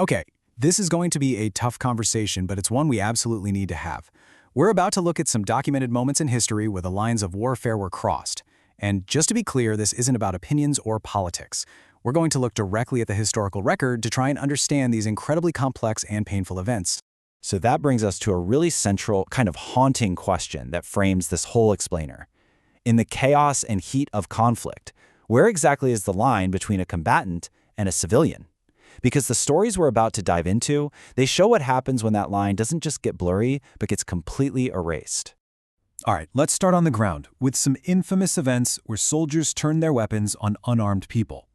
Okay, this is going to be a tough conversation, but it's one we absolutely need to have. We're about to look at some documented moments in history where the lines of warfare were crossed. And just to be clear, this isn't about opinions or politics. We're going to look directly at the historical record to try and understand these incredibly complex and painful events. So that brings us to a really central, kind of haunting question that frames this whole explainer. In the chaos and heat of conflict, where exactly is the line between a combatant and a civilian? Because the stories we're about to dive into, they show what happens when that line doesn't just get blurry, but gets completely erased. All right, let's start on the ground with some infamous events where soldiers turned their weapons on unarmed people.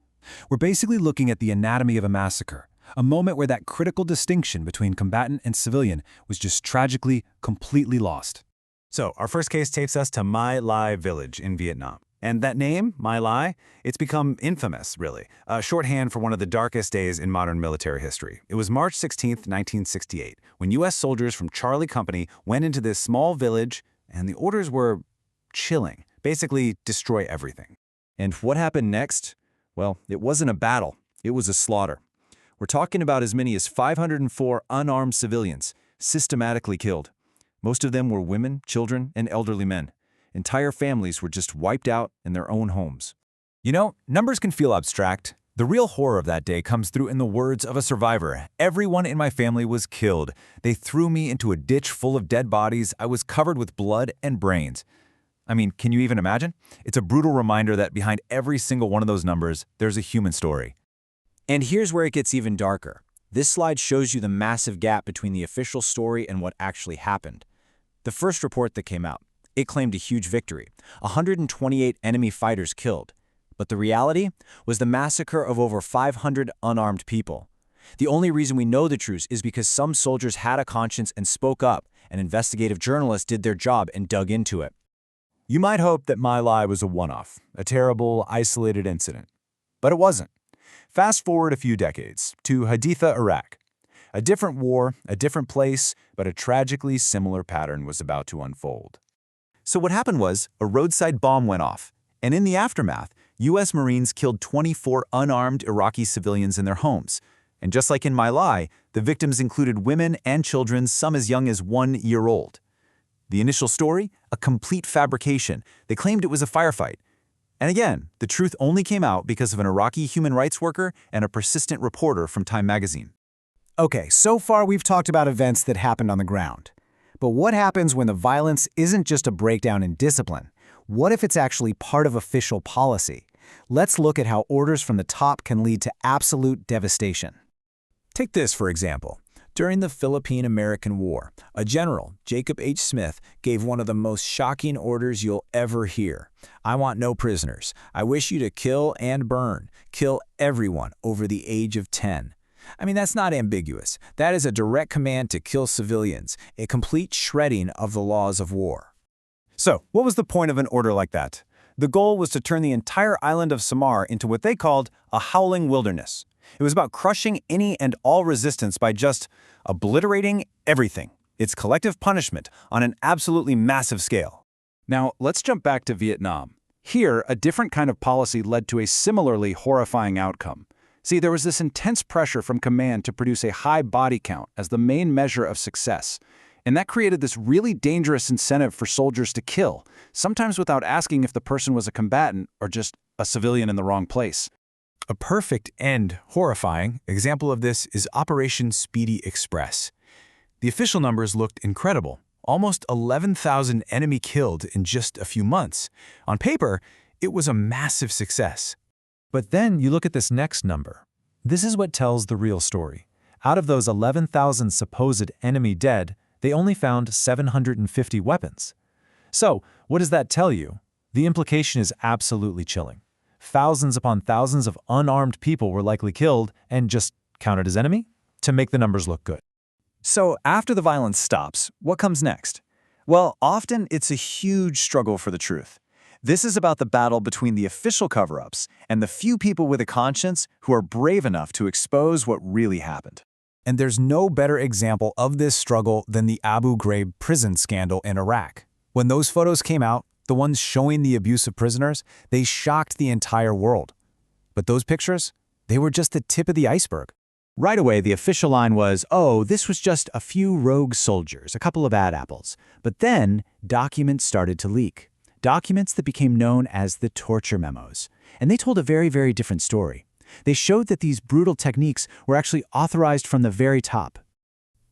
We're basically looking at the anatomy of a massacre, a moment where that critical distinction between combatant and civilian was just tragically, completely lost. So, our first case takes us to My Lai Village in Vietnam. And that name, My Lai, it's become infamous, really, a shorthand for one of the darkest days in modern military history. It was March 16, 1968, when U.S. soldiers from Charlie Company went into this small village, and the orders were chilling. Basically, destroy everything. And what happened next? Well, it wasn't a battle. It was a slaughter. We're talking about as many as 504 unarmed civilians, systematically killed. Most of them were women, children, and elderly men. Entire families were just wiped out in their own homes. You know, numbers can feel abstract. The real horror of that day comes through in the words of a survivor. Everyone in my family was killed. They threw me into a ditch full of dead bodies. I was covered with blood and brains. I mean, can you even imagine? It's a brutal reminder that behind every single one of those numbers, there's a human story. And here's where it gets even darker. This slide shows you the massive gap between the official story and what actually happened. The first report that came out, it claimed a huge victory, 128 enemy fighters killed. But the reality was the massacre of over 500 unarmed people. The only reason we know the truth is because some soldiers had a conscience and spoke up, and investigative journalists did their job and dug into it. You might hope that My Lai was a one-off, a terrible, isolated incident. But it wasn't. Fast forward a few decades to Haditha, Iraq. A different war, a different place, but a tragically similar pattern was about to unfold. So what happened was, a roadside bomb went off, and in the aftermath, U.S. Marines killed 24 unarmed Iraqi civilians in their homes. And just like in My Lai, the victims included women and children, some as young as 1 year old. The initial story? A complete fabrication. They claimed it was a firefight. And again, the truth only came out because of an Iraqi human rights worker and a persistent reporter from Time magazine. Okay, so far we've talked about events that happened on the ground. But what happens when the violence isn't just a breakdown in discipline? What if it's actually part of official policy? Let's look at how orders from the top can lead to absolute devastation. Take this, for example. During the Philippine-American War, a general, Jacob H. Smith, gave one of the most shocking orders you'll ever hear. I want no prisoners. I wish you to kill and burn. Kill everyone over the age of 10. I mean, that's not ambiguous. That is a direct command to kill civilians, a complete shredding of the laws of war. So, what was the point of an order like that? The goal was to turn the entire island of Samar into what they called a howling wilderness. It was about crushing any and all resistance by just obliterating everything. It's collective punishment on an absolutely massive scale. Now, let's jump back to Vietnam. Here, a different kind of policy led to a similarly horrifying outcome. See, there was this intense pressure from command to produce a high body count as the main measure of success. And that created this really dangerous incentive for soldiers to kill, sometimes without asking if the person was a combatant or just a civilian in the wrong place. A perfect and horrifying example of this is Operation Speedy Express. The official numbers looked incredible. Almost 11,000 enemy killed in just a few months. On paper, it was a massive success. But then you look at this next number. This is what tells the real story. Out of those 11,000 supposed enemy dead, they only found 750 weapons. So, what does that tell you? The implication is absolutely chilling. Thousands upon thousands of unarmed people were likely killed and just counted as enemy to make the numbers look good. So, after the violence stops, what comes next? Well, often it's a huge struggle for the truth. This is about the battle between the official cover-ups and the few people with a conscience who are brave enough to expose what really happened. And there's no better example of this struggle than the Abu Ghraib prison scandal in Iraq. When those photos came out, the ones showing the abuse of prisoners, they shocked the entire world. But those pictures, they were just the tip of the iceberg. Right away, the official line was, oh, this was just a few rogue soldiers, a couple of bad apples. But then, documents started to leak. Documents that became known as the torture memos. And they told a very, very different story. They showed that these brutal techniques were actually authorized from the very top.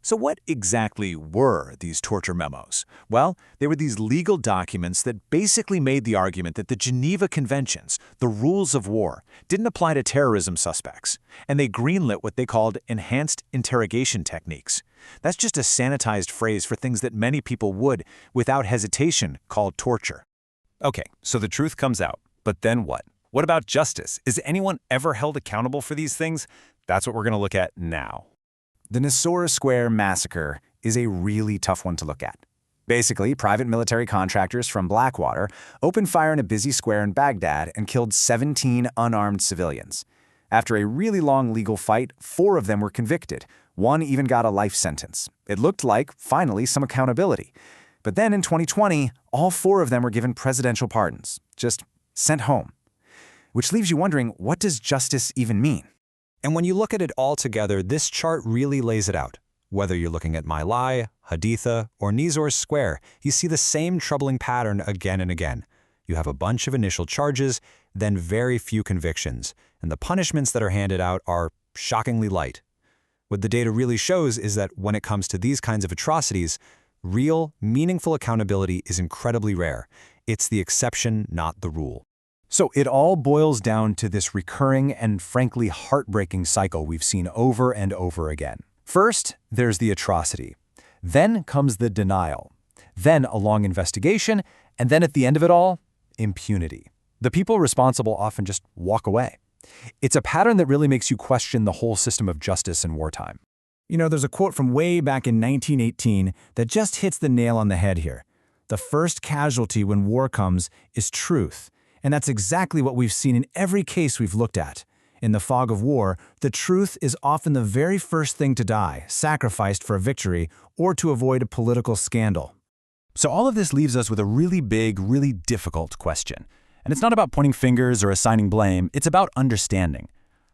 So what exactly were these torture memos? Well, they were these legal documents that basically made the argument that the Geneva Conventions, the rules of war, didn't apply to terrorism suspects, and they greenlit what they called enhanced interrogation techniques. That's just a sanitized phrase for things that many people would, without hesitation, call torture. Okay, so the truth comes out. But then what? What about justice? Is anyone ever held accountable for these things? That's what we're going to look at now. The Nisour Square massacre is a really tough one to look at. Basically, private military contractors from Blackwater opened fire in a busy square in Baghdad and killed 17 unarmed civilians. After a really long legal fight, 4 of them were convicted. 1 even got a life sentence. It looked like, finally, some accountability. But then in 2020, all 4 of them were given presidential pardons, just sent home. Which leaves you wondering, what does justice even mean? And when you look at it all together, this chart really lays it out. Whether you're looking at My Lai, Haditha, or Nisour Square, you see the same troubling pattern again and again. You have a bunch of initial charges, then very few convictions, and the punishments that are handed out are shockingly light. What the data really shows is that when it comes to these kinds of atrocities, real, meaningful accountability is incredibly rare. It's the exception, not the rule. So it all boils down to this recurring and frankly heartbreaking cycle we've seen over and over again. First, there's the atrocity. Then comes the denial. Then a long investigation, and then at the end of it all, impunity. The people responsible often just walk away. It's a pattern that really makes you question the whole system of justice in wartime. You know, there's a quote from way back in 1918 that just hits the nail on the head here. The first casualty when war comes is truth. And that's exactly what we've seen in every case we've looked at. In the fog of war, the truth is often the very first thing to die, sacrificed for a victory or to avoid a political scandal. So all of this leaves us with a really big, really difficult question. And it's not about pointing fingers or assigning blame, it's about understanding.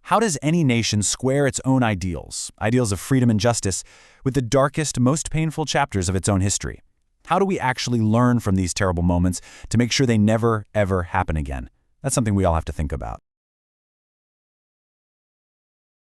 How does any nation square its own ideals of freedom and justice, with the darkest, most painful chapters of its own history? How do we actually learn from these terrible moments to make sure they never, ever happen again? That's something we all have to think about.